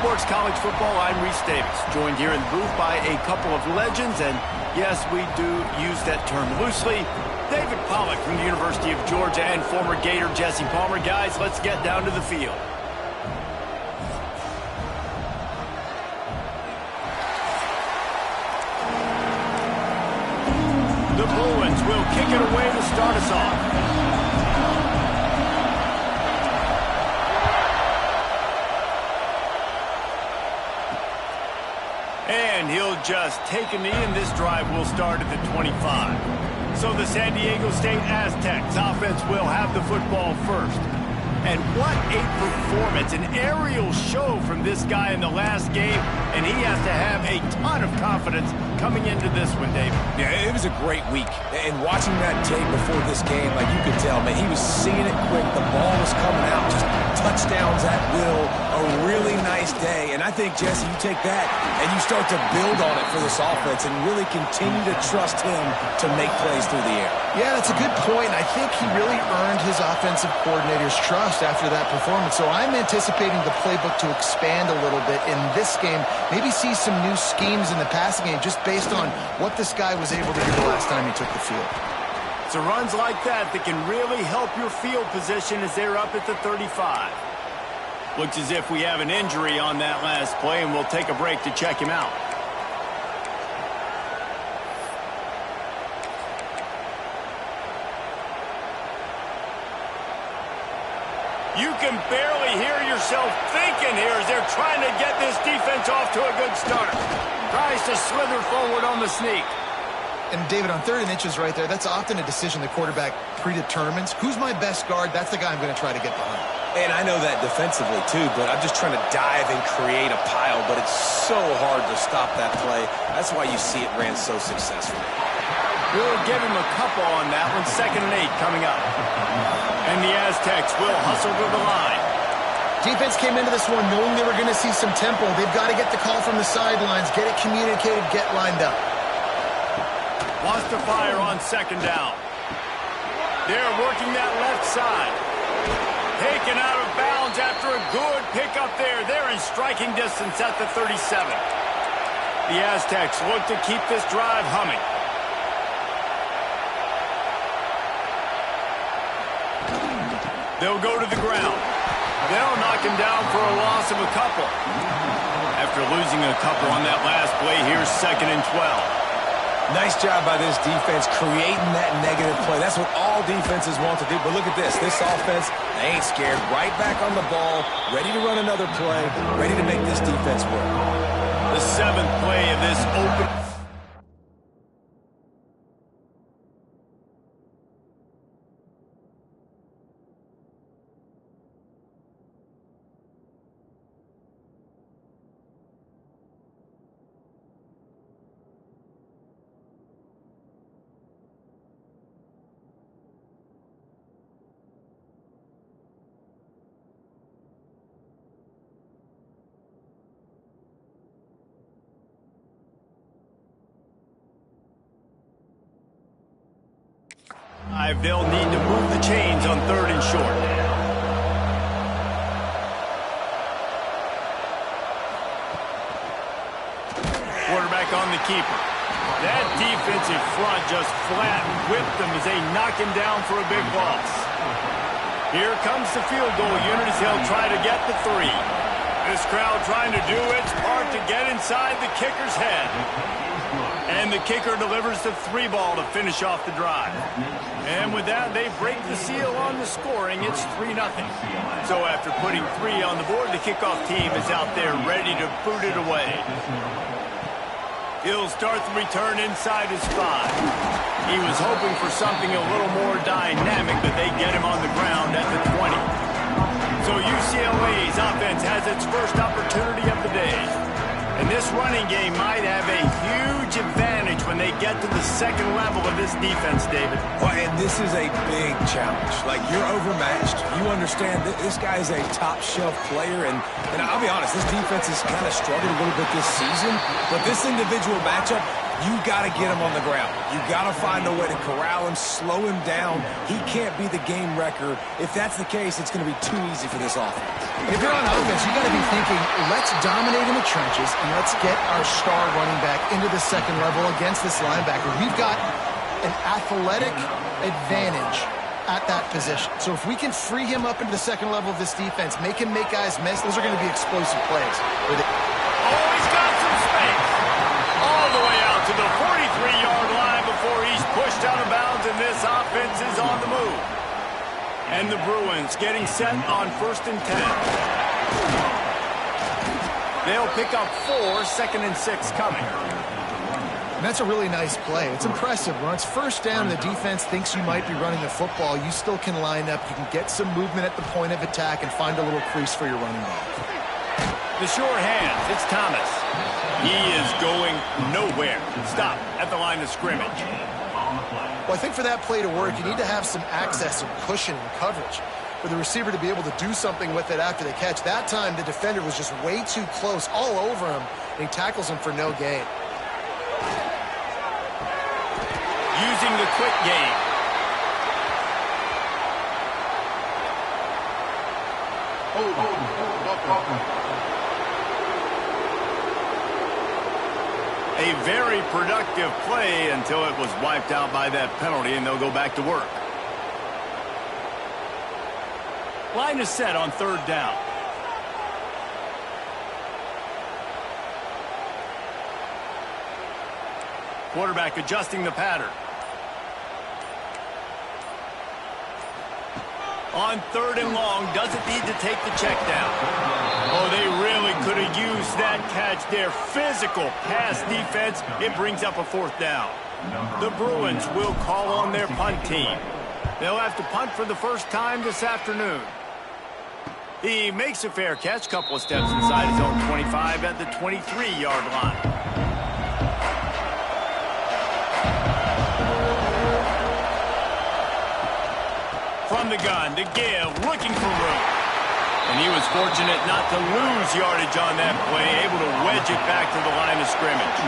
Sports College Football. I'm Reese Davis, joined here in the booth by a couple of legends, and yes, we do use that term loosely. David Pollack from the University of Georgia and former Gator Jesse Palmer. Guys, let's get down to the field. The Bruins will kick it away to start us off. And he'll just take a knee, and this drive will start at the 25. So the San Diego State Aztecs offense will have the football first. And what a performance, an aerial show from this guy in the last game, and he has to have a ton of confidence coming into this one, David. Yeah, it was a great week. And watching that tape before this game, like you could tell, man, he was seeing it quick. The ball was coming out, just touchdowns at will. A really nice day. And I think, Jesse, you take that and you start to build on it for this offense and really continue to trust him to make plays through the air. Yeah, that's a good point. I think he really earned his offensive coordinator's trust after that performance. So I'm anticipating the playbook to expand a little bit in this game. Maybe see some new schemes in the passing game just based on what this guy was able to do the last time he took the field. So runs like that can really help your field position as they're up at the 35. Looks as if we have an injury on that last play, and we'll take a break to check him out. You can barely hear yourself thinking here as they're trying to get this defense off to a good start. Tries to slither forward on the sneak. And, David, on 3rd and inches right there, that's often a decision the quarterback predetermines. Who's my best guard? That's the guy I'm going to try to get behind. And I know that defensively, too, but I'm just trying to dive and create a pile, but it's so hard to stop that play. That's why you see it ran so successfully. We'll give him a couple on that one. 2nd and 8 coming up. And the Aztecs will hustle to the line. Defense came into this one knowing they were going to see some tempo. They've got to get the call from the sidelines, get it communicated, get lined up. Wants to fire on 2nd down. They're working that left side. Taken out of bounds after a good pickup there. They're in striking distance at the 37. The Aztecs look to keep this drive humming. They'll go to the ground. They'll knock him down for a loss of a couple. After losing a couple on that last play, here's 2nd and 12. Nice job by this defense creating that negative play. That's what all defenses want to do. But look at this. This offense, they ain't scared. Right back on the ball, ready to run another play, ready to make this defense work. The 7th play of this open. They'll need to move the chains on 3rd and short. Quarterback on the keeper. That defensive front just flat whipped them as they knock him down for a big loss. Here comes the field goal unit as he'll try to get the 3. This crowd trying to do its part to get inside the kicker's head. And the kicker delivers the 3 ball to finish off the drive. And with that, they break the seal on the scoring. It's 3-0. So after putting 3 on the board, the kickoff team is out there ready to boot it away. He'll start the return inside his 5. He was hoping for something a little more dynamic, but they get him on the ground at the 20. So UCLA's offense has its first opportunity of the day. And this running game might have a huge advantage when they get to the 2nd level of this defense, David. Well, and this is a big challenge. Like, you're overmatched. You understand that this guy is a top-shelf player. And I'll be honest, this defense has kind of struggled a little bit this season. But this individual matchup You got to get him on the ground. You got to find a way to corral him, slow him down. He can't be the game wrecker. If that's the case, it's going to be too easy for this offense. If you're on offense, you got to be thinking, let's dominate in the trenches and let's get our star running back into the second level against this linebacker. We've got an athletic advantage at that position. So if we can free him up into the second level of this defense, make him make guys miss, those are going to be explosive plays. Oh, he's got some space. All the way out to the 43-yard line before he's pushed out of bounds, and this offense is on the move. And the Bruins getting set on 1st and 10. They'll pick up 4, 2nd and 6 coming. And that's a really nice play. It's impressive. When it's first down, the defense thinks you might be running the football. You still can line up. You can get some movement at the point of attack and find a little crease for your running back. The sure hands. It's Thomas. He is going nowhere. Stop at the line of scrimmage. Well, I think for that play to work, you need to have some access and cushion and coverage for the receiver to be able to do something with it after the catch. That time, the defender was just way too close, all over him, and he tackles him for no gain. Using the quick game. A very productive play until it was wiped out by that penalty, and they'll go back to work. Line is set on 3rd down. Quarterback adjusting the pattern. On 3rd and long, doesn't need to take the check down. Oh, they really could have used that catch there. Physical pass defense. It brings up a 4th down. The Bruins will call on their punt team. They'll have to punt for the first time this afternoon. He makes a fair catch, couple of steps inside his own 25 at the 23-yard line. From the gun to give, looking for room. And he was fortunate not to lose yardage on that play, able to wedge it back to the line of scrimmage.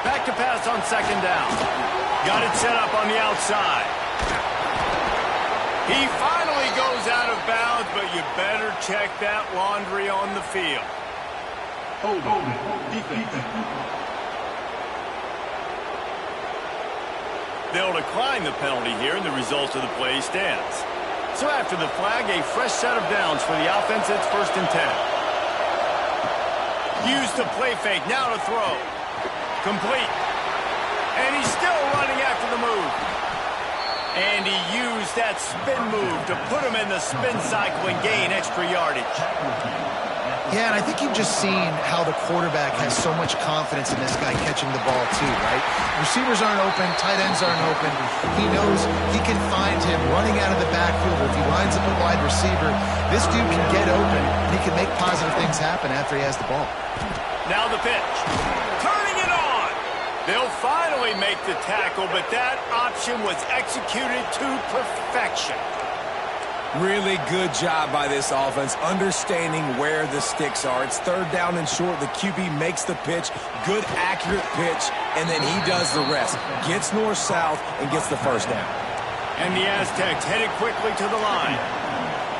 Back to pass on 2nd down. Got it set up on the outside. He finally goes out of bounds, but you better check that laundry on the field. They'll decline the penalty here, and the result of the play stands. So after the flag, a fresh set of downs for the offense. It's 1st and 10. Use the play fake, now to throw. Complete. And he's still running after the move. And he used that spin move to put him in the spin cycle and gain extra yardage. Yeah, and I think you've just seen how the quarterback has so much confidence in this guy catching the ball too, right? Receivers aren't open, tight ends aren't open. He knows he can find him running out of the backfield. If he lines up a wide receiver, this dude can get open, and he can make positive things happen after he has the ball. Now the pitch. Turning it on. They'll finally make the tackle, but that option was executed to perfection. Really good job by this offense, understanding where the sticks are. It's 3rd down and short. The QB makes the pitch, good, accurate pitch, and then he does the rest. Gets north-south and gets the 1st down. And the Aztecs headed quickly to the line.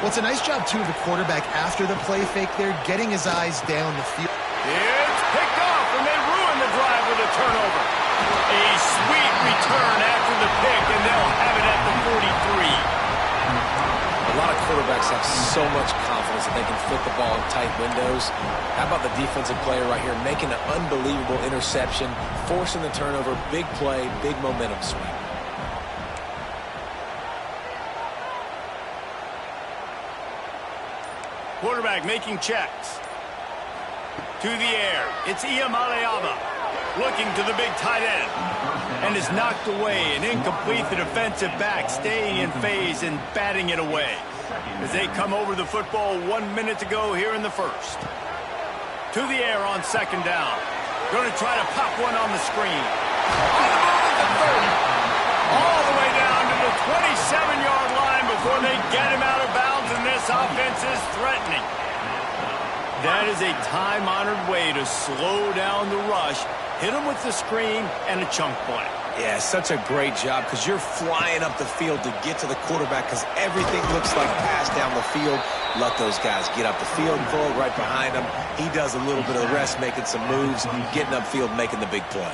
Well, it's a nice job, too, of the quarterback after the play fake there, getting his eyes down the field. It's picked off, and they ruin the drive with a turnover. A sweet return after the pick, and they'll have it at the 43. A lot of quarterbacks have so much confidence that they can fit the ball in tight windows. How about the defensive player right here making an unbelievable interception, forcing the turnover, big play, big momentum swing. Quarterback making checks. To the air. It's Iamaleava looking to the big tight end. And is knocked away and incomplete. The defensive back staying in phase and batting it away. As they come over the football 1 minute to go here in the first. To the air on 2nd down. Going to try to pop one on the screen. On the move at the 30. All the way down to the 27-yard line before they get him out of bounds, and this offense is threatening. That is a time-honored way to slow down the rush, hit them with the screen, and a chunk play. Yeah, such a great job because you're flying up the field to get to the quarterback because everything looks like pass down the field. Let those guys get up the field and throw it right behind him. He does a little bit of the rest, making some moves, getting upfield, making the big play.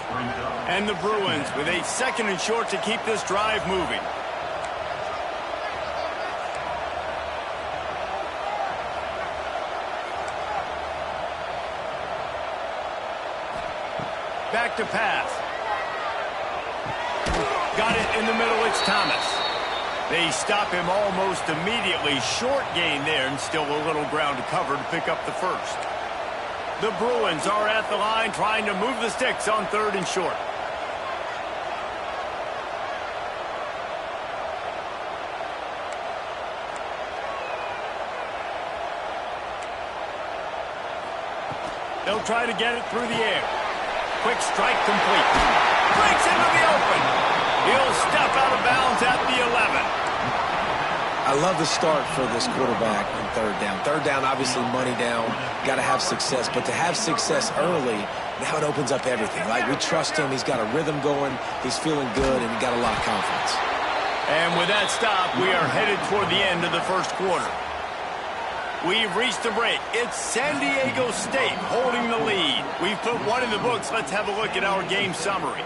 And the Bruins with a 2nd and short to keep this drive moving. Back to pass. Got it in the middle, it's Thomas. They stop him almost immediately. Short gain there and still a little ground to cover to pick up the first. The Bruins are at the line trying to move the sticks on 3rd and short. They'll try to get it through the air. Quick strike complete. Breaks into the open. He'll step out of bounds at the 11. I love the start for this quarterback in 3rd down. 3rd down, obviously money down. Got to have success. But to have success early, now it opens up everything. Like, we trust him. He's got a rhythm going. He's feeling good, and he got a lot of confidence. And with that stop, we are headed toward the end of the first quarter. We've reached the break. It's San Diego State holding the lead. We've put one in the books. Let's have a look at our game summary.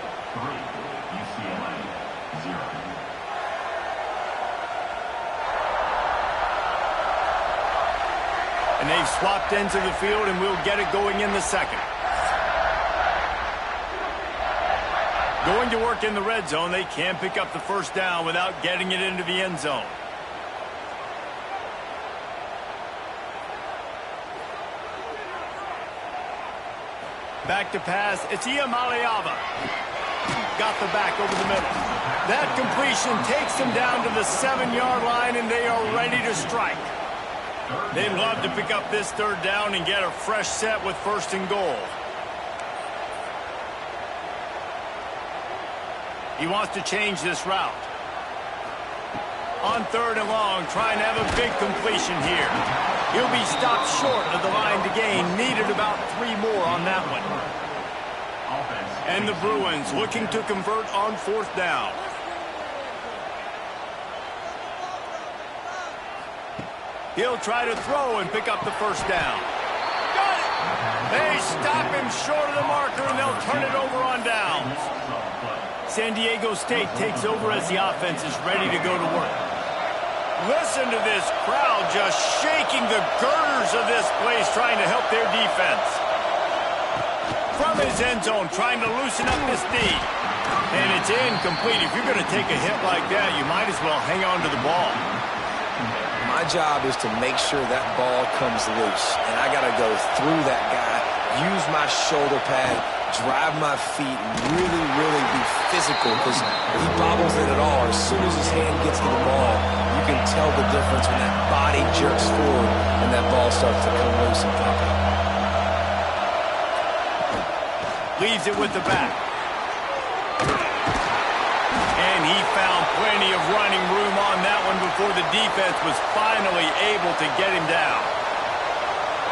And they've swapped ends of the field, and we'll get it going in the 2nd. Going to work in the red zone. They can't pick up the first down without getting it into the end zone. Back to pass. It's Iamaleava. Got the back over the middle. That completion takes them down to the 7-yard line, and they are ready to strike. They'd love to pick up this 3rd down and get a fresh set with 1st and goal. He wants to change this route. On 3rd and long, trying to have a big completion here. He'll be stopped short of the line to gain. Needed about 3 more on that one. And the Bruins looking to convert on 4th down. He'll try to throw and pick up the first down. Got it! They stop him short of the marker, and they'll turn it over on downs. San Diego State takes over as the offense is ready to go to work. Listen to this crowd just shaking the girders of this place, trying to help their defense. From his end zone, trying to loosen up this knee. And it's incomplete. If you're going to take a hit like that, you might as well hang on to the ball. My job is to make sure that ball comes loose, and I got to go through that guy, use my shoulder pad, drive my feet, and really, really be physical, because if he bobbles it at all, as soon as his hand gets to the ball, you can tell the difference when that body jerks forward and that ball starts to come loose and pop out. Leaves it with the back. And he found plenty of running room on that one before the defense was finally able to get him down.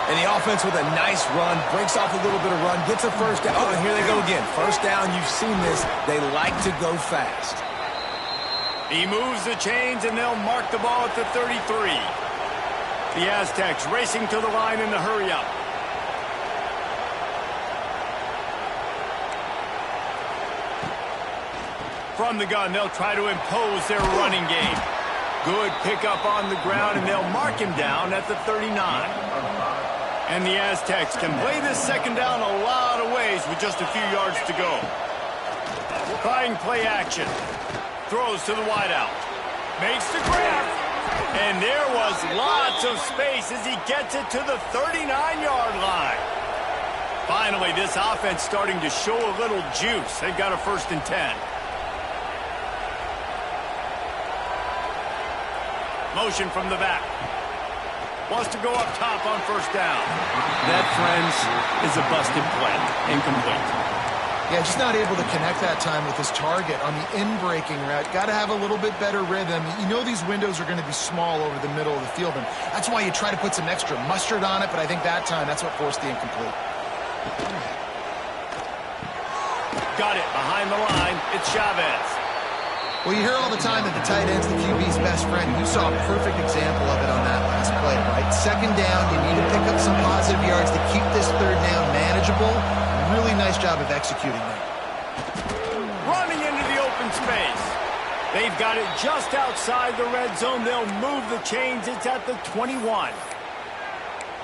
And the offense with a nice run, breaks off a little bit of run, gets a first down. Oh, and here they go again. First down, you've seen this. They like to go fast. He moves the chains, and they'll mark the ball at the 33. The Aztecs racing to the line in the hurry-up. From the gun, they'll try to impose their running game. Good pickup on the ground, and they'll mark him down at the 39. And the Aztecs can play this 2nd down a lot of ways with just a few yards to go. Trying play action. Throws to the wideout. Makes the grab. And there was lots of space as he gets it to the 39-yard line. Finally, this offense starting to show a little juice. They've got a 1st and 10. Motion from the back. Wants to go up top on 1st down. That, friends, is a busted play. Incomplete. Yeah, just not able to connect that time with his target on the in-breaking route. Got to have a little bit better rhythm. You know these windows are going to be small over the middle of the field, and that's why you try to put some extra mustard on it, but I think that time that's what forced the incomplete. Got it behind the line. It's Chavez. Well, you hear all the time that the tight end's the QB's best friend. You saw a perfect example of it on that last play, right? Second down, you need to pick up some positive yards to keep this third down manageable. Really nice job of executing that. Running into the open space. They've got it just outside the red zone. They'll move the chains. It's at the 21.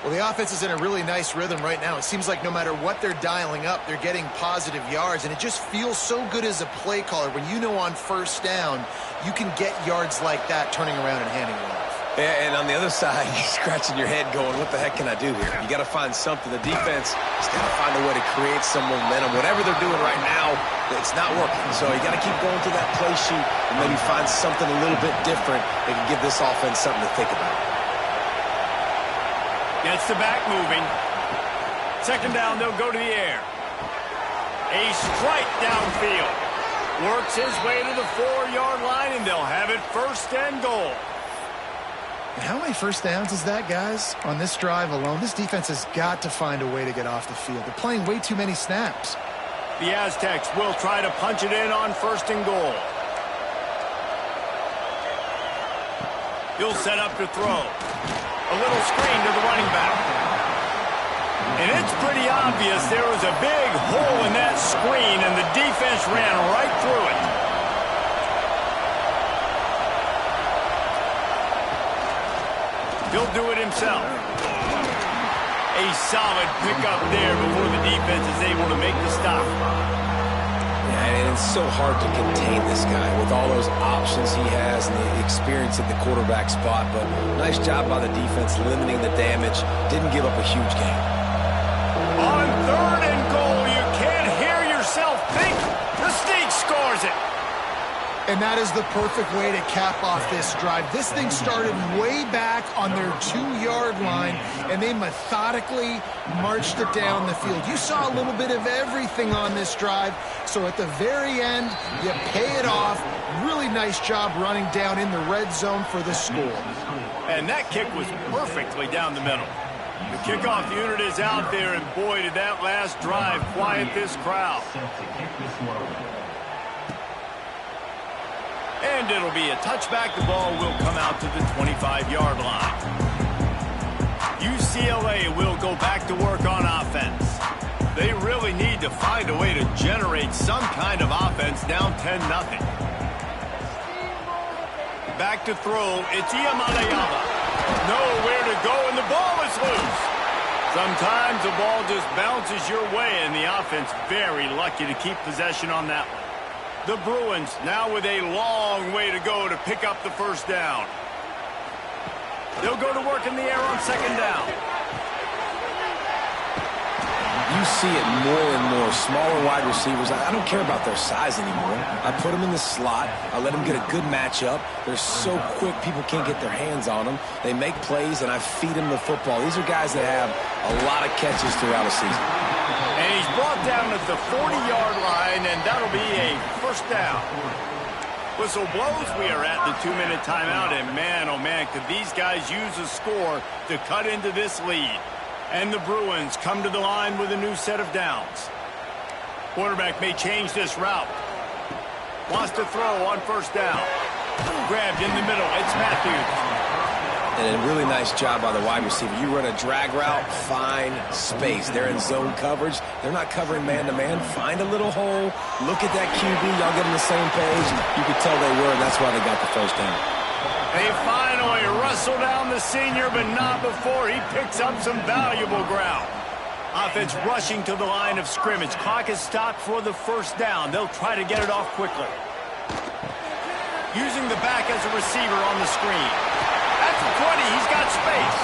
Well, the offense is in a really nice rhythm right now. It seems like no matter what they're dialing up, they're getting positive yards, and it just feels so good as a play caller when you know on first down you can get yards like that turning around and handing it off. Yeah, and on the other side, you're scratching your head going, what the heck can I do here? You got to find something. The defense has got to find a way to create some momentum. Whatever they're doing right now, it's not working. So you got to keep going to that play sheet and maybe find something a little bit different that can give this offense something to think about. Gets the back moving. Second down, they'll go to the air. A strike downfield. Works his way to the 4-yard line, and they'll have it first and goal. And how many first downs is that, guys? On this drive alone, this defense has got to find a way to get off the field. They're playing way too many snaps. The Aztecs will try to punch it in on first and goal. He'll set up to throw. A little screen to the running back. And it's pretty obvious there was a big hole in that screen, and the defense ran right through it. He'll do it himself. A solid pickup there before the defense is able to make the stop. Yeah, and it's so hard to contain this guy with all those options he has and the experience at the quarterback spot. But nice job by the defense limiting the damage. Didn't give up a huge gain. On third and goal, you can't hear yourself think. The Sneak scores it. And that is the perfect way to cap off this drive. This thing started way back on their 2-yard line, and they methodically marched it down the field. You saw a little bit of everything on this drive, so at the very end, you pay it off. Really nice job running down in the red zone for the score. And that kick was perfectly down the middle. The kickoff unit is out there, and boy, did that last drive quiet this crowd. And it'll be a touchback. The ball will come out to the 25-yard line. UCLA will go back to work on offense. They really need to find a way to generate some kind of offense down 10-0. Back to throw. It's Iamaleava. Nowhere to go, and the ball is loose. Sometimes the ball just bounces your way, and the offense very lucky to keep possession on that one. The Bruins now with a long way to go to pick up the first down. They'll go to work in the air on second down. You see it more and more. Smaller wide receivers. I don't care about their size anymore. I put them in the slot. I let them get a good matchup. They're so quick, people can't get their hands on them. They make plays, and I feed them the football. These are guys that have a lot of catches throughout a season. And he's brought down at the 40-yard line, and that'll be a first down. Whistle blows. We are at the 2-minute timeout, and man, oh man, could these guys use a score to cut into this lead. And the Bruins come to the line with a new set of downs. Quarterback may change this route. Wants to throw on first down. Grabbed in the middle. It's Matthews. And a really nice job by the wide receiver. You run a drag route, find space. They're in zone coverage. They're not covering man-to-man. Find a little hole. Look at that QB. Y'all get on the same page. You could tell they were, and that's why they got the first down. They finally wrestle down the senior, but not before he picks up some valuable ground. Offense rushing to the line of scrimmage. Clock is stopped for the first down. They'll try to get it off quickly. Using the back as a receiver on the screen. At the 20, he's got space.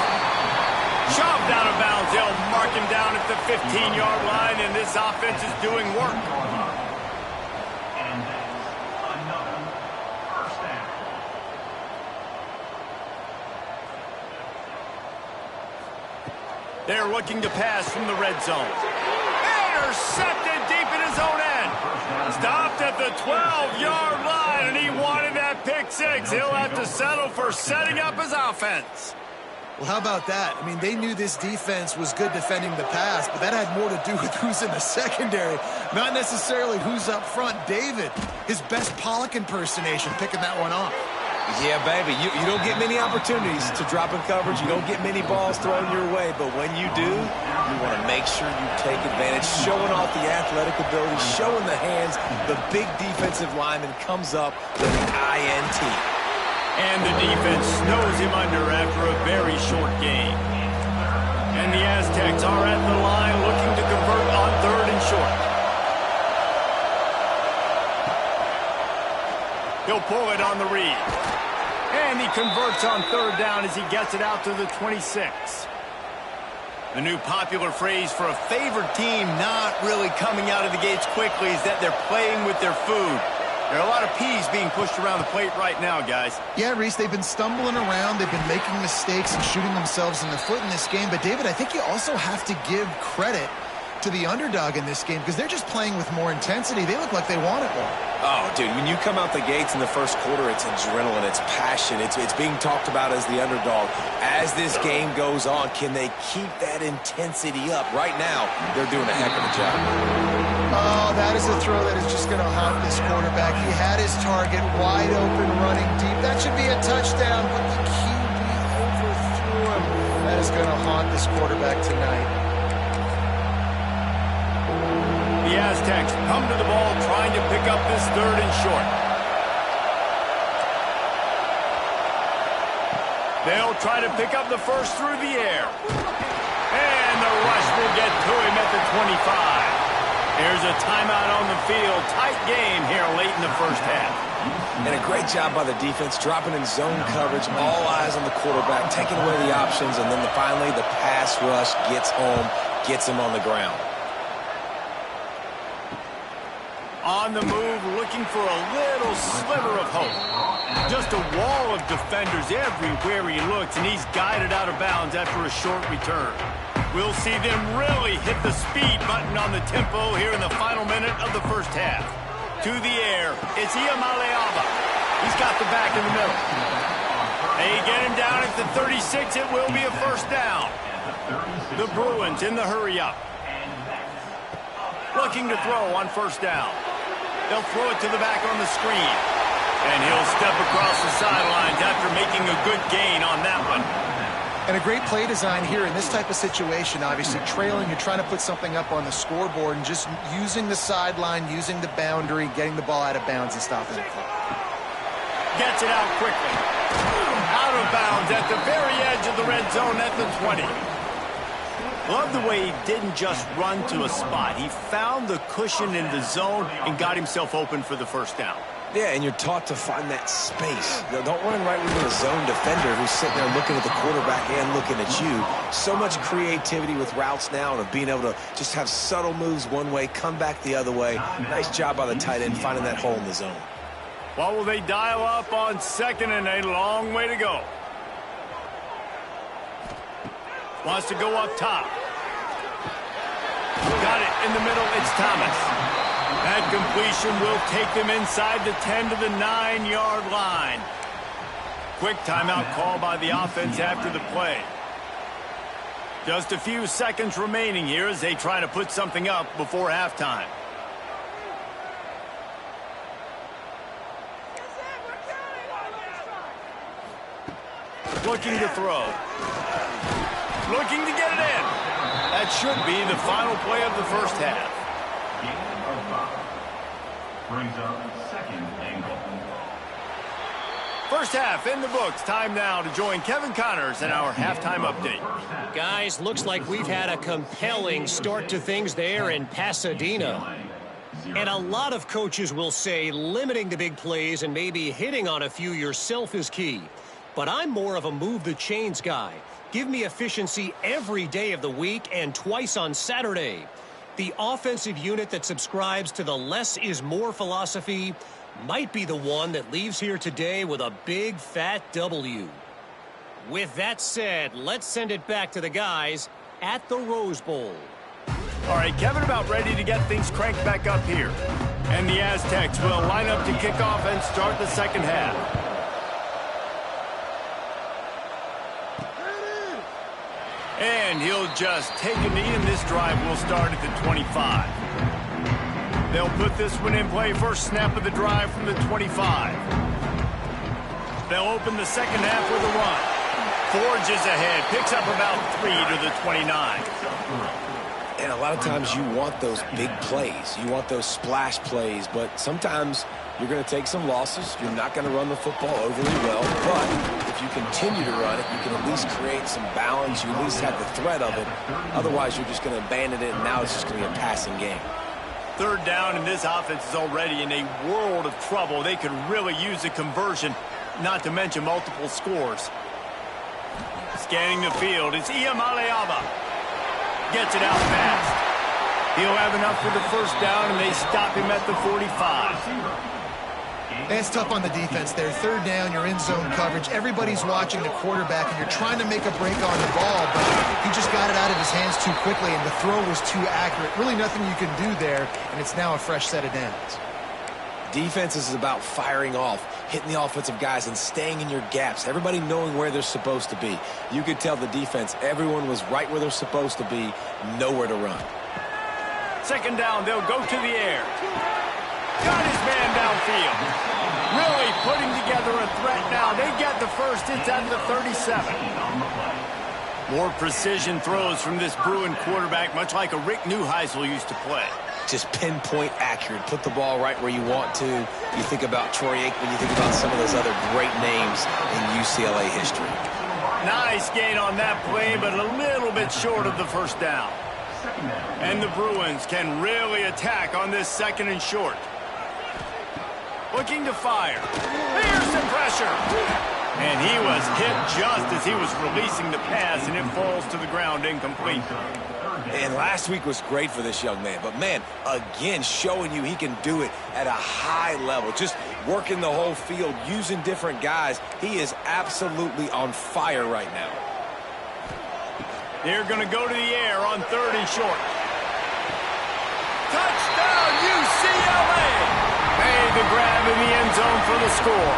Shoved out of bounds. They'll mark him down at the 15-yard line, and this offense is doing work. They're looking to pass from the red zone. Intercepted deep in his own end. Stopped at the 12-yard line, and he wanted that pick six. He'll have to settle for setting up his offense. Well, how about that? I mean, they knew this defense was good defending the pass, but that had more to do with who's in the secondary, not necessarily who's up front. David, his best Pollock impersonation, picking that one off. Yeah, baby, you don't get many opportunities to drop in coverage. You don't get many balls thrown your way, but when you do, you want to make sure you take advantage, showing off the athletic ability, showing the hands. The big defensive lineman comes up with an INT. And the defense snows him under after a very short game. And the Aztecs are at the line looking to convert on 3rd and short. He'll pull it on the read. And he converts on 3rd down as he gets it out to the 26. The new popular phrase for a favored team not really coming out of the gates quickly is that they're playing with their food. There are a lot of peas being pushed around the plate right now, guys. Yeah, Reese, they've been stumbling around. They've been making mistakes and shooting themselves in the foot in this game. But, David, I think you also have to give credit to the underdog in this game because they're just playing with more intensity. They look like they want it more. Oh, dude, when you come out the gates in the first quarter, it's adrenaline, it's passion, it's being talked about as the underdog. As this game goes on, can they keep that intensity up? Right now, they're doing a heck of a job. Oh, that is a throw that is just going to haunt this quarterback. He had his target wide open, running deep. That should be a touchdown, but the QB overthrew him. That is going to haunt this quarterback tonight. The Aztecs come to the ball trying to pick up this 3rd and short. They'll try to pick up the first through the air. And the rush will get to him at the 25. There's a timeout on the field. Tight game here late in the first half. And a great job by the defense, dropping in zone coverage, all eyes on the quarterback, taking away the options, and then finally the pass rush gets home, gets him on the ground. On the move, looking for a little sliver of hope. Just a wall of defenders everywhere he looks, and he's guided out of bounds after a short return. We'll see them really hit the speed button on the tempo here in the final minute of the first half. To the air, it's Iamaleava. He's got the back in the middle. They get him down at the 36. It will be a first down. The Bruins in the hurry-up. Looking to throw on first down. They'll throw it to the back on the screen. And he'll step across the sidelines after making a good gain on that one. And a great play design here in this type of situation. Obviously, trailing, you're trying to put something up on the scoreboard and just using the sideline, using the boundary, getting the ball out of bounds and stopping the clock. Gets it out quickly. Out of bounds at the very edge of the red zone at the 20. Love the way he didn't just run to a spot. He found the cushion in the zone and got himself open for the first down. Yeah, and you're taught to find that space. Don't run right into a zone defender who's sitting there looking at the quarterback and looking at you. So much creativity with routes now and of being able to just have subtle moves one way, come back the other way. Nice job by the tight end finding that hole in the zone. What will they dial up on 2nd and a long way to go? Wants to go up top. Got it in the middle. It's Thomas. That completion will take them inside the 10 to the 9-yard line. Quick timeout call by the offense after the play. Just a few seconds remaining here as they try to put something up before halftime. Looking to throw. Looking to get it in. That should be the final play of the first half. Brings up 2nd and goal. First half in the books. Time now to join Kevin Connors in our halftime update. Guys, looks like we've had a compelling start to things there in Pasadena. And a lot of coaches will say limiting the big plays and maybe hitting on a few yourself is key. But I'm more of a move the chains guy. Give me efficiency every day of the week and twice on Saturday. The offensive unit that subscribes to the less is more philosophy might be the one that leaves here today with a big fat W. With that said, let's send it back to the guys at the Rose Bowl. All right, Kevin, about ready to get things cranked back up here. And the Aztecs will line up to kick off and start the second half. And he'll just take a knee, and this drive will start at the 25. They'll put this one in play. First snap of the drive from the 25. They'll open the second half with a run. Forges ahead, picks up about 3 to the 29. And a lot of times you want those big plays. You want those splash plays, but sometimes you're going to take some losses. You're not going to run the football overly well, but if you continue to run it, you can at least create some balance. You at least have the threat of it. Otherwise, you're just going to abandon it, and now it's just going to be a passing game. Third down, and this offense is already in a world of trouble. They could really use a conversion, not to mention multiple scores. Scanning the field, it's Iamaleava. Gets it out fast. He'll have enough for the first down, and they stop him at the 45. It's tough on the defense there. Third down, you're in zone coverage. Everybody's watching the quarterback, and you're trying to make a break on the ball, but he just got it out of his hands too quickly, and the throw was too accurate. Really nothing you can do there, and it's now a fresh set of downs. Defense is about firing off, hitting the offensive guys, and staying in your gaps. Everybody knowing where they're supposed to be. You could tell the defense, everyone was right where they're supposed to be, nowhere to run. Second down, they'll go to the air. Got his man downfield. Really putting together a threat now. They get the first. It's at the 37. More precision throws from this Bruin quarterback, much like a Rick Neuheisel used to play. Just pinpoint accurate. Put the ball right where you want to. You think about Troy Aikman, you think about some of those other great names in UCLA history. Nice gain on that play, but a little bit short of the first down. And the Bruins can really attack on this second and short. Looking to fire. Here's some pressure. And he was hit just as he was releasing the pass, and it falls to the ground incomplete. And last week was great for this young man. But, man, again, showing you he can do it at a high level. Just working the whole field, using different guys. He is absolutely on fire right now. They're going to go to the air on third and short. Touchdown, UCLA! Made the grab in the end zone for the score.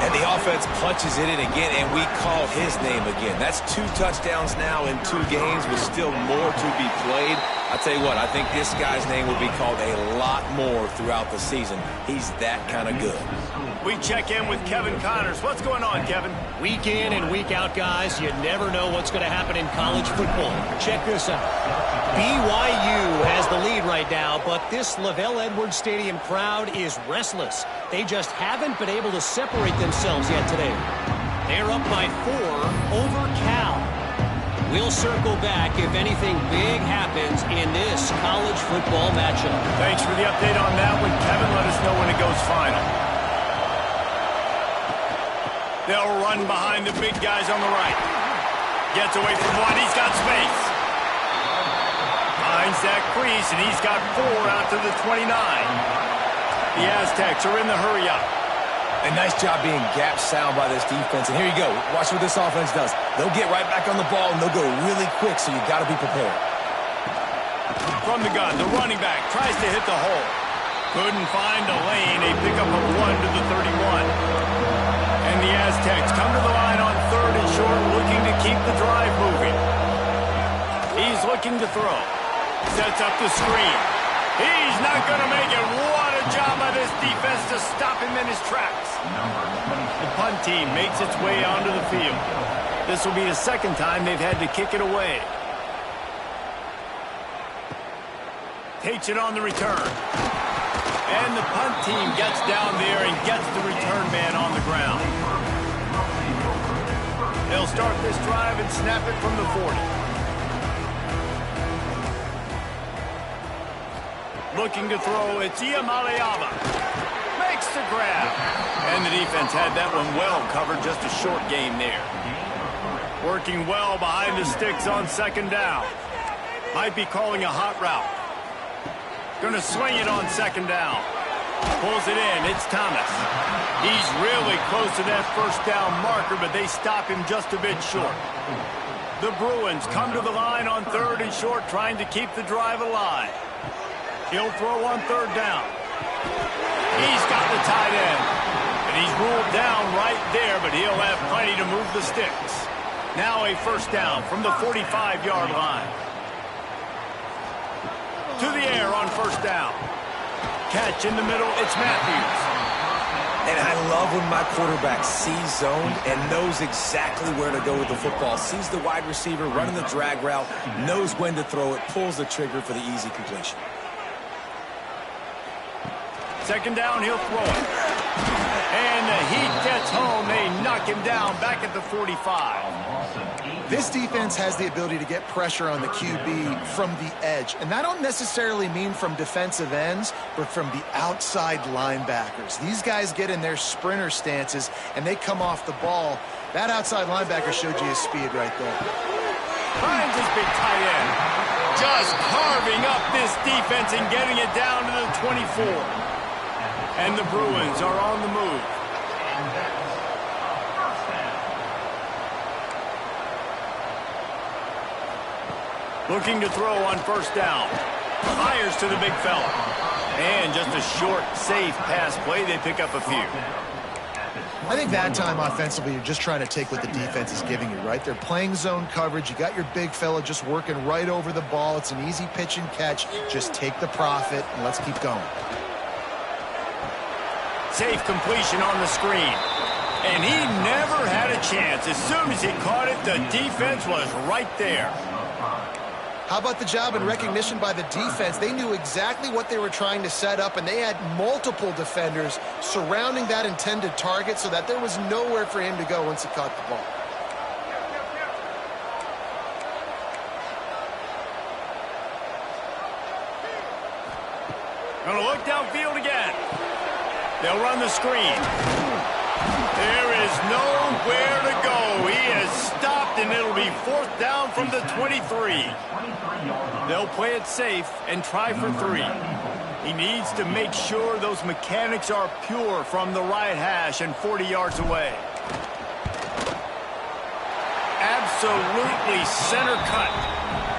And the offense punches it in again, and we call his name again. That's 2 touchdowns now in 2 games with still more to be played. I'll tell you what, I think this guy's name will be called a lot more throughout the season. He's that kind of good. We check in with Kevin Connors. What's going on, Kevin? Week in and week out, guys, you never know what's going to happen in college football. Check this out. BYU has the lead right now, but this Lavelle Edwards Stadium crowd is restless. They just haven't been able to separate themselves yet today. They're up by 4 over Cal. We'll circle back if anything big happens in this college football matchup. Thanks for the update on that one, Kevin. Let us know when it goes final. They'll run behind the big guys on the right. Gets away from one. He's got space. Finds that crease, and he's got 4 out to the 29. The Aztecs are in the hurry-up. A nice job being gap sound by this defense. And here you go. Watch what this offense does. They'll get right back on the ball, and they'll go really quick, so you got to be prepared. From the gun, the running back tries to hit the hole. Couldn't find a lane. A pickup of 1 to the 31. And the Aztecs come to the line on third and short, looking to keep the drive moving. He's looking to throw. Sets up the screen. He's not going to make it. What a job by this defense to stop him in his tracks. The punt team makes its way onto the field. This will be the second time they've had to kick it away. Takes it on the return. And the punt team gets down there and gets the return man on the ground. They'll start this drive and snap it from the 40. Looking to throw, it's Iamaleava. Makes the grab. And the defense had that one well covered, just a short game there. Working well behind the sticks on second down. Might be calling a hot route. Going to swing it on second down. Pulls it in. It's Thomas. He's really close to that first down marker, but they stop him just a bit short. The Bruins come to the line on third and short, trying to keep the drive alive. He'll throw on third down. He's got the tight end. And he's ruled down right there, but he'll have plenty to move the sticks. Now a first down from the 45-yard line. To the air on first down. Catch in the middle, it's Matthews. And I love when my quarterback sees zone and knows exactly where to go with the football. Sees the wide receiver running the drag route, knows when to throw it, pulls the trigger for the easy completion. Second down, he'll throw it. And the heat gets home. They knock him down back at the 45. This defense has the ability to get pressure on the QB from the edge. And I don't necessarily mean from defensive ends, but from the outside linebackers. These guys get in their sprinter stances, and they come off the ball. That outside linebacker showed you his speed right there. Finds his big tight end. Just carving up this defense and getting it down to the 24. And the Bruins are on the move. Looking to throw on first down. Fires to the big fella. And just a short, safe pass play. They pick up a few. I think that time offensively, you're just trying to take what the defense is giving you, right? They're playing zone coverage. You got your big fella just working right over the ball. It's an easy pitch and catch. Just take the profit, and let's keep going. Safe completion on the screen. And he never had a chance. As soon as he caught it, the defense was right there. How about the job and recognition by the defense? They knew exactly what they were trying to set up, and they had multiple defenders surrounding that intended target so that there was nowhere for him to go once he caught the ball. Gonna look downfield again. They'll run the screen. There is nowhere to go. He has stopped, and it'll be fourth down from the 23. They'll play it safe and try for 3. He needs to make sure those mechanics are pure from the right hash and 40 yards away. Absolutely center cut.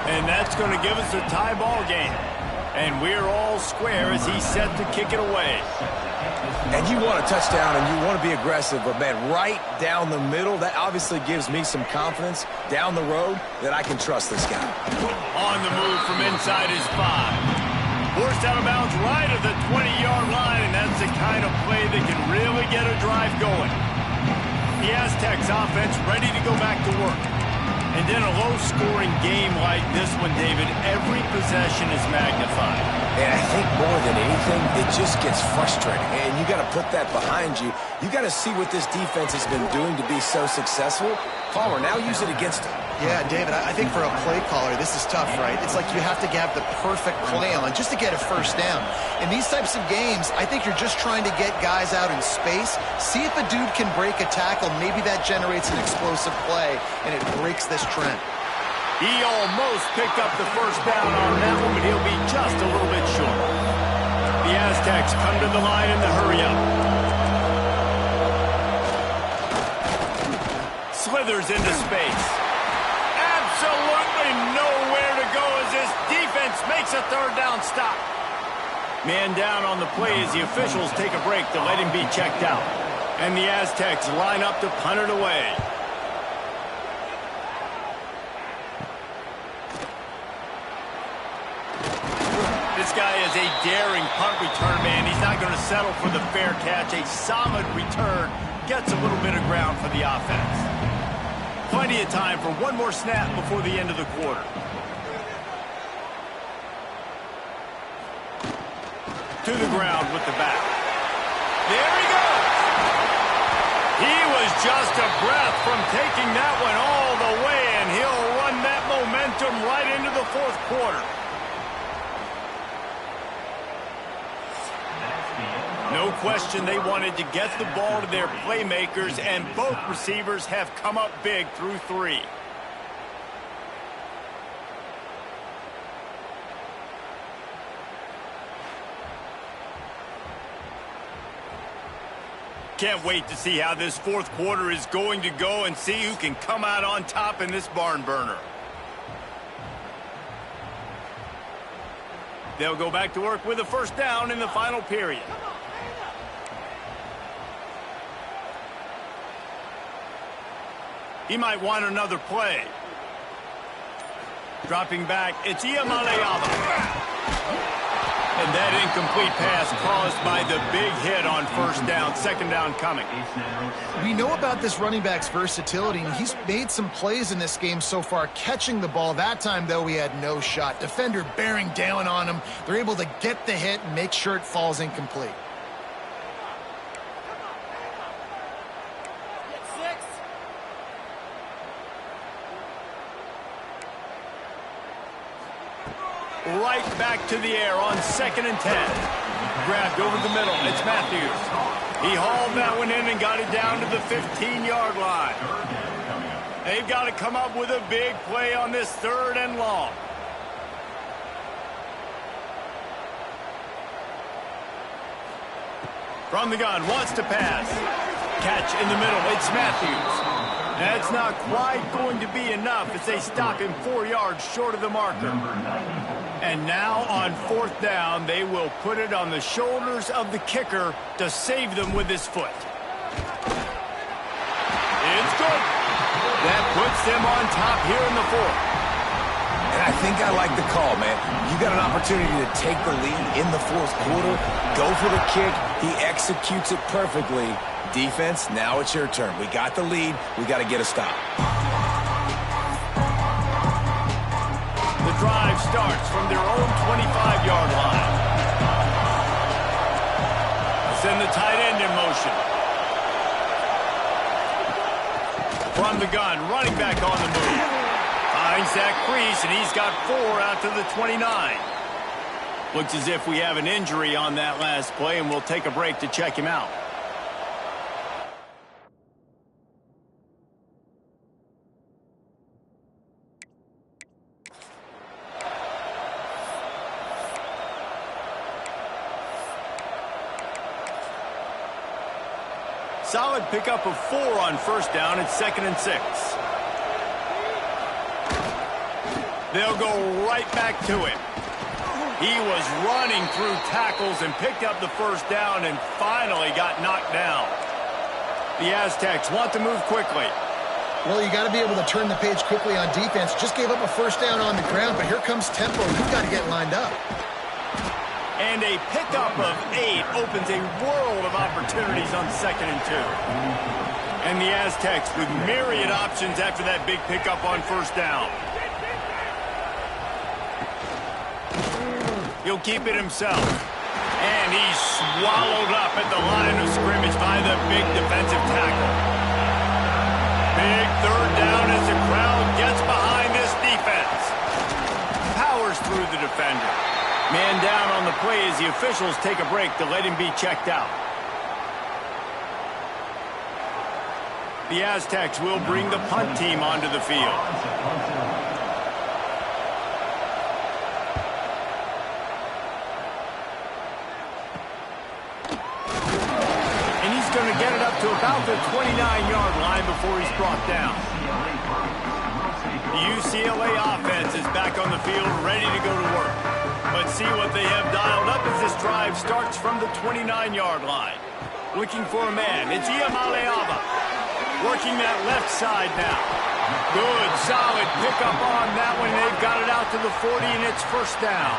And that's going to give us a tie ball game. And we're all square as he's set to kick it away. And you want a touchdown and you want to be aggressive, but, man, right down the middle, that obviously gives me some confidence down the road that I can trust this guy. On the move from inside his 5. Forced out of bounds right at the 20-yard line, and that's the kind of play that can really get a drive going. The Aztecs offense ready to go back to work. And in a low-scoring game like this one, David, every possession is magnified. And I think more than anything, it just gets frustrating. And you got to put that behind you. You got to see what this defense has been doing to be so successful. Palmer, now use it against him. Yeah, David, I think for a play caller, this is tough, right? It's like you have to have the perfect play on just to get a first down. In these types of games, I think you're just trying to get guys out in space, see if a dude can break a tackle. Maybe that generates an explosive play, and it breaks this trend. He almost picked up the first down on that one, but he'll be just a little bit short. The Aztecs come to the line in the hurry-up. Slithers into space. Absolutely nowhere to go as this defense makes a third down stop. Man down on the play as the officials take a break to let him be checked out. And the Aztecs line up to punt it away. This guy is a daring punt return man. He's not going to settle for the fair catch. A solid return gets a little bit of ground for the offense. Plenty of time for one more snap before the end of the quarter. To the ground with the back. There he goes. He was just a breath from taking that one all the way, and he'll run that momentum right into the fourth quarter. No question they wanted to get the ball to their playmakers, and both receivers have come up big through 3. Can't wait to see how this fourth quarter is going to go and see who can come out on top in this barn burner. They'll go back to work with a first down in the final period. He might want another play. Dropping back, it's Iamaleava. And that incomplete pass caused by the big hit on first down. Second down coming. We know about this running back's versatility, and he's made some plays in this game so far, catching the ball. That time, though, he had no shot. Defender bearing down on him. They're able to get the hit and make sure it falls incomplete. Right back to the air on 2nd and 10. Grabbed over the middle. It's Matthews. He hauled that one in and got it down to the 15-yard line. They've got to come up with a big play on this 3rd and long. From the gun, wants to pass. Catch in the middle. It's Matthews. That's not quite going to be enough as they stop him 4 yards short of the marker. And now on 4th down, they will put it on the shoulders of the kicker to save them with his foot. It's good. That puts them on top here in the 4th. And I think I like the call, man. You got an opportunity to take the lead in the 4th quarter. Go for the kick. He executes it perfectly. Defense, now it's your turn. We got the lead. We got to get a stop. The drive starts from their own 25-yard line. Send the tight end in motion. From the gun, running back on the move. Finds that crease, and he's got 4 out to the 29. Looks as if we have an injury on that last play, and we'll take a break to check him out. Solid pickup of 4 on first down. It's 2nd and 6. They'll go right back to him. He was running through tackles and picked up the first down and finally got knocked down. The Aztecs want to move quickly. Well, you got to be able to turn the page quickly on defense. Just gave up a first down on the ground, but here comes tempo. You've got to get lined up. And a pickup of 8 opens a world of opportunities on 2nd and 2. And the Aztecs with myriad options after that big pickup on first down. He'll keep it himself. And he's swallowed up at the line of scrimmage by the big defensive tackle. Big 3rd down as the crowd gets behind this defense. Powers through the defender. Man down on the play as the officials take a break to let him be checked out. The Aztecs will bring the punt team onto the field. And he's going to get it up to about the 29-yard line before he's brought down. The UCLA offense is back on the field, ready to go to work. But see what they have dialed up as this drive starts from the 29-yard line. Looking for a man. It's Iamaleava. Working that left side now. Good, solid pickup on that one. They've got it out to the 40, and it's first down.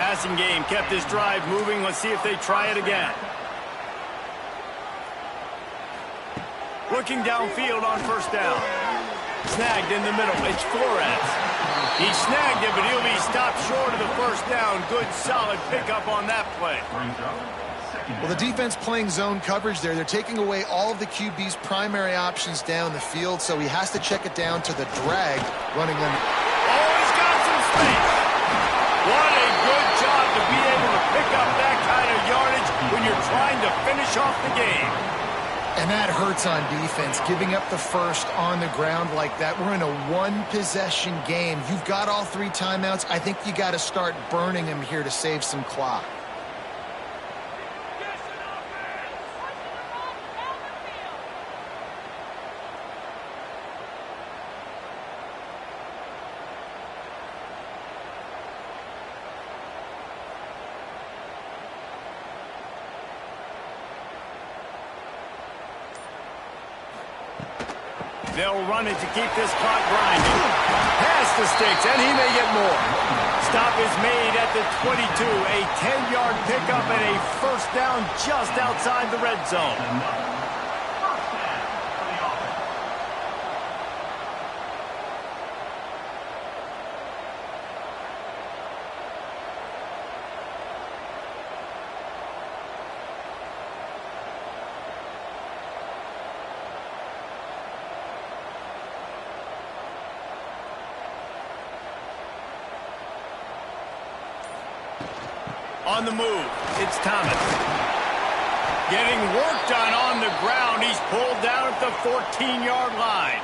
Passing game kept this drive moving. Let's see if they try it again. Looking downfield on first down. Snagged in the middle. It's Flores. He snagged it, but he'll be stopped short of the first down. Good, solid pickup on that play. Well, the defense playing zone coverage there. They're taking away all of the QB's primary options down the field, so he has to check it down to the drag running limit. Oh, he's got some space. What a good job to be able to pick up that kind of yardage when you're trying to finish off the game. And that hurts on defense, giving up the first on the ground like that. We're in a one-possession game. You've got all 3 timeouts. I think you got to start burning them here to save some clock. They'll run it to keep this clock grinding. Pass the sticks, and he may get more. Stop is made at the 22. A 10-yard pickup and a first down just outside the red zone. On the move, it's Thomas. Getting work done on the ground. He's pulled down at the 14-yard line.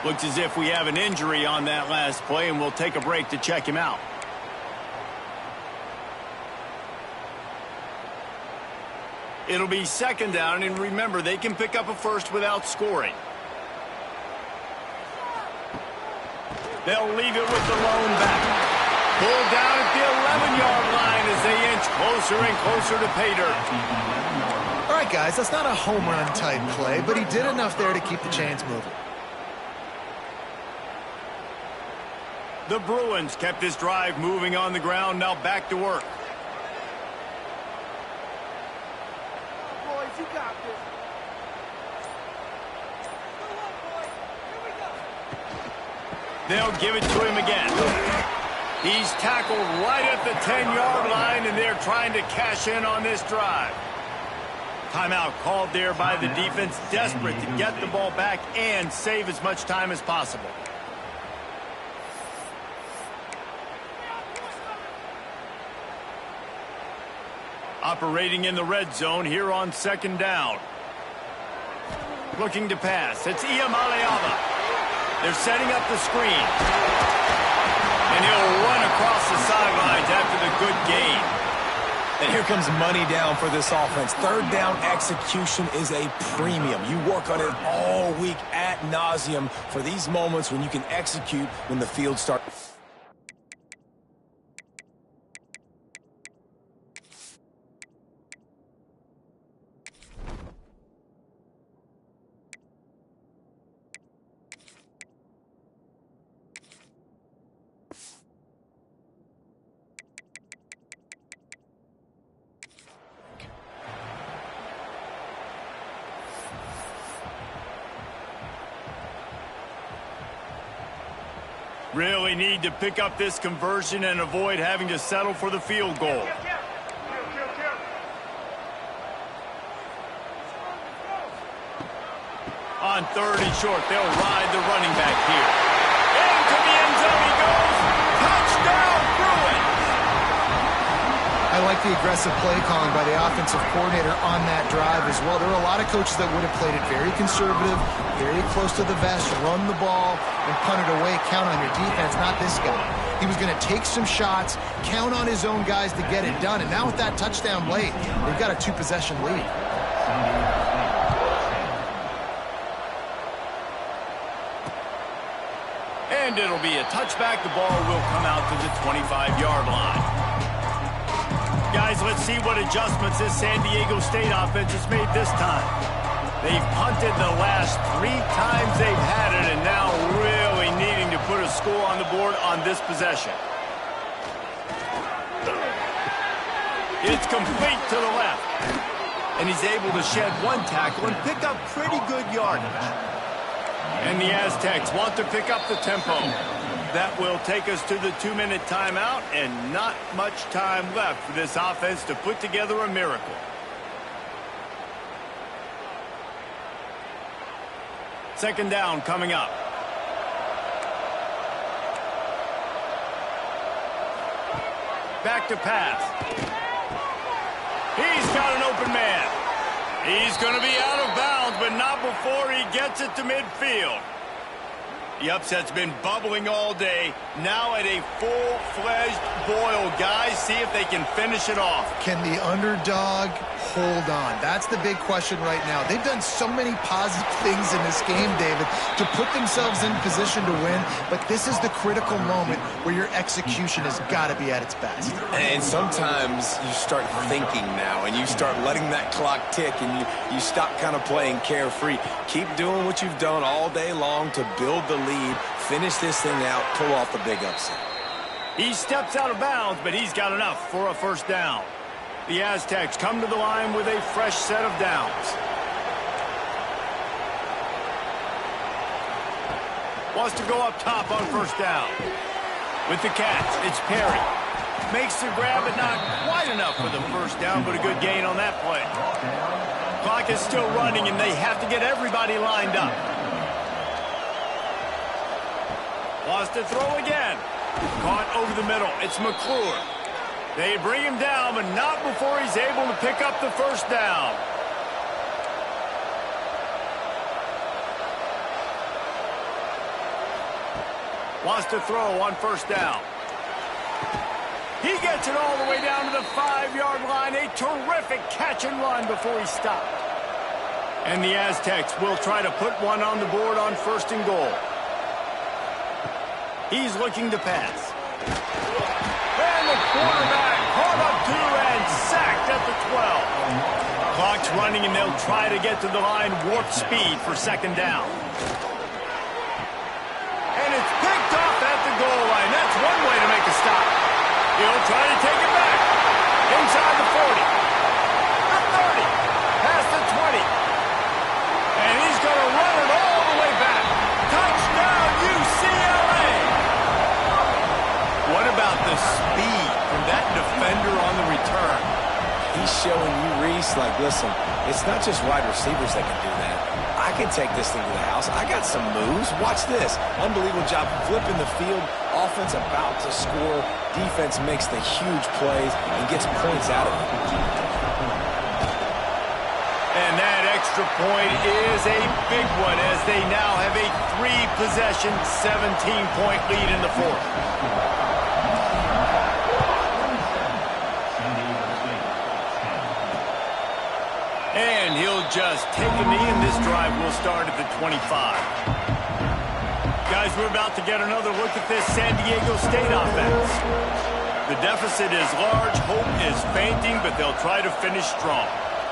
Looks as if we have an injury on that last play, and we'll take a break to check him out. It'll be second down, and remember, they can pick up a first without scoring. They'll leave it with the lone back. Pulled down at the 11-yard line as they inch closer and closer to pay dirt. All right, guys, that's not a home run type play, but he did enough there to keep the chains moving. The Bruins kept this drive moving on the ground. Now back to work. Boys, you got this. They'll give it to him again. He's tackled right at the 10-yard line, and they're trying to cash in on this drive. Timeout called there by the defense, desperate to get the ball back and save as much time as possible. Operating in the red zone here on second down. Looking to pass. It's Iamaleava. They're setting up the screen. And he'll run across the sidelines after the good gain. And here comes money down for this offense. Third down execution is a premium. You work on it all week ad nauseum for these moments when you can execute when the field starts. Really need to pick up this conversion and avoid having to settle for the field goal. On third and short, they'll ride the running back here. Into the end zone he goes. Touchdown, Bruins! I like the aggressive play calling by the offensive coordinator on that drive as well. There are a lot of coaches that would have played it very conservative, very close to the vest, run the ball, and punt it away, count on your defense, not this guy. He was going to take some shots, count on his own guys to get it done, and now with that touchdown late, they've got a two-possession lead. And it'll be a touchback. The ball will come out to the 25-yard line. Guys, let's see what adjustments this San Diego State offense has made this time. They've punted the last 3 times they've had it, and now really needing to put a score on the board on this possession. It's complete to the left. And he's able to shed 1 tackle and pick up pretty good yardage. And the Aztecs want to pick up the tempo. That will take us to the 2-minute timeout, and not much time left for this offense to put together a miracle. Second down coming up. Back to pass. He's got an open man. He's going to be out of bounds, but not before he gets it to midfield. The upset's been bubbling all day. Now at a full-fledged boil. Guys, see if they can finish it off. Can the underdog hold on? That's the big question right now. They've done so many positive things in this game, David, to put themselves in position to win, but this is the critical moment where your execution has got to be at its best. And sometimes you start thinking now, and you start letting that clock tick, and you stop kind of playing carefree. Keep doing what you've done all day long to build the lead, finish this thing out, pull off the big upset. He steps out of bounds, but he's got enough for a first down. The Aztecs come to the line with a fresh set of downs. Wants to go up top on first down. With the catch, it's Perry. Makes the grab, but not quite enough for the first down, but a good gain on that play. Clock is still running, and they have to get everybody lined up. Wants to throw again. Caught over the middle. It's McClure. They bring him down, but not before he's able to pick up the first down. Wants to throw on first down. He gets it all the way down to the 5-yard line. A terrific catch and run before he stopped. And the Aztecs will try to put one on the board on first and goal. He's looking to pass. And the quarterback caught up to and sacked at the 12. Clock's running, and they'll try to get to the line warp speed for second down. And it's picked off at the goal line. That's one way to make a stop. He'll try to take it back. Inside the 40. The 30. Past the 20. And he's going to run it all the way back. Touchdown, UCLA! What about the speed from that defender on the return? He's showing you, Reese, like, listen, it's not just wide receivers that can do that. I can take this thing to the house. I got some moves. Watch this. Unbelievable job flipping the field. Offense about to score. Defense makes the huge plays and gets points out of it. And that extra point is a big one as they now have a 3-possession, 17-point lead in the fourth. And he'll just take a knee, and this drive will start at the 25. Guys, we're about to get another look at this San Diego State offense. The deficit is large, hope is fainting, but they'll try to finish strong.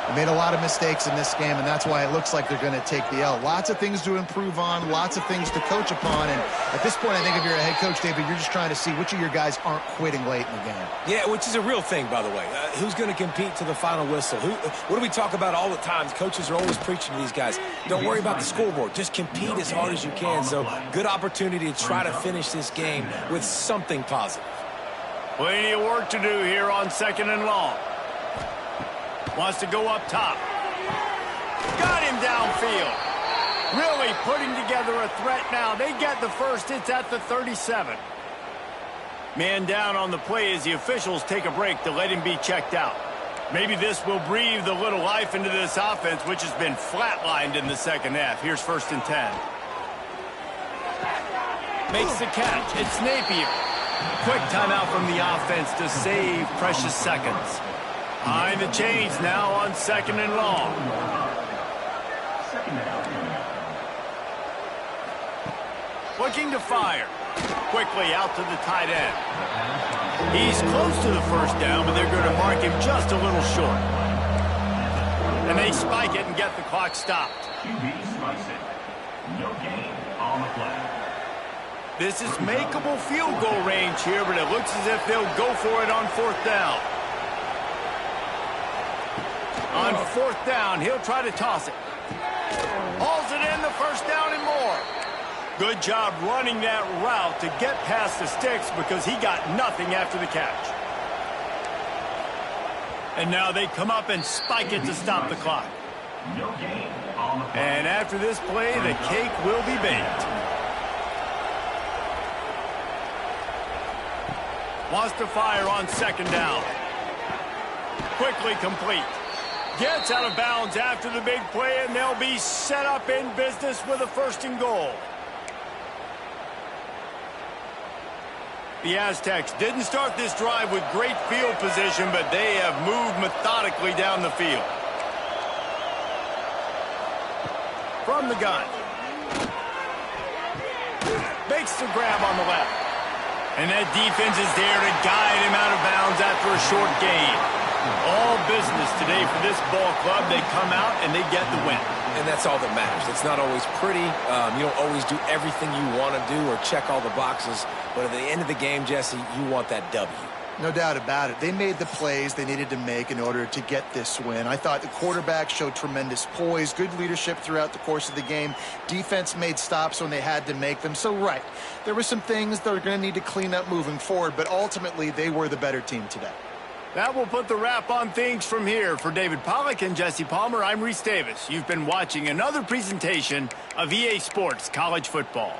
They made a lot of mistakes in this game, and that's why it looks like they're going to take the L. Lots of things to improve on, lots of things to coach upon, and at this point, I think if you're a head coach, David, you're just trying to see which of your guys aren't quitting late in the game. Yeah, which is a real thing, by the way. Who's going to compete to the final whistle? What do we talk about all the time? Coaches are always preaching to these guys. Don't worry about the scoreboard. Just compete as hard as you can. So, good opportunity to try to finish this game with something positive. Plenty of work to do here on second and long. Wants to go up top. Got him downfield. Really putting together a threat now. They get the first. It's at the 37. Man down on the play as the officials take a break to let him be checked out. Maybe this will breathe a little life into this offense, which has been flatlined in the second half. Here's first and 10. Makes the catch. It's Napier. Quick timeout from the offense to save precious seconds. Behind the chains now on second and long. Looking to fire. Quickly out to the tight end. He's close to the first down, but they're going to mark him just a little short. And they spike it and get the clock stopped. QB spikes it. No gain on the play. This is makeable field goal range here, but it looks as if they'll go for it on fourth down. On fourth down, he'll try to toss it. Hauls it in, the first down and more. Good job running that route to get past the sticks because he got nothing after the catch. And now they come up and spike it to stop the clock. No gain on the play. And after this play, the cake will be baked. Wants to fire on second down. Quickly complete. Gets out of bounds after the big play, and they'll be set up in business with a first and goal. The Aztecs didn't start this drive with great field position, but they have moved methodically down the field. From the gun. Makes the grab on the left. And that defense is there to guide him out of bounds after a short gain. All business today for this ball club. They come out and they get the win. And that's all that matters. It's not always pretty. You don't always do everything you want to do or check all the boxes. But at the end of the game, Jesse, you want that W. No doubt about it. They made the plays they needed to make in order to get this win. I thought the quarterback showed tremendous poise, good leadership throughout the course of the game. Defense made stops when they had to make them. So, right, there were some things they're going to need to clean up moving forward, but ultimately they were the better team today. That will put the wrap on things from here. For David Pollack and Jesse Palmer, I'm Reese Davis. You've been watching another presentation of EA Sports College Football.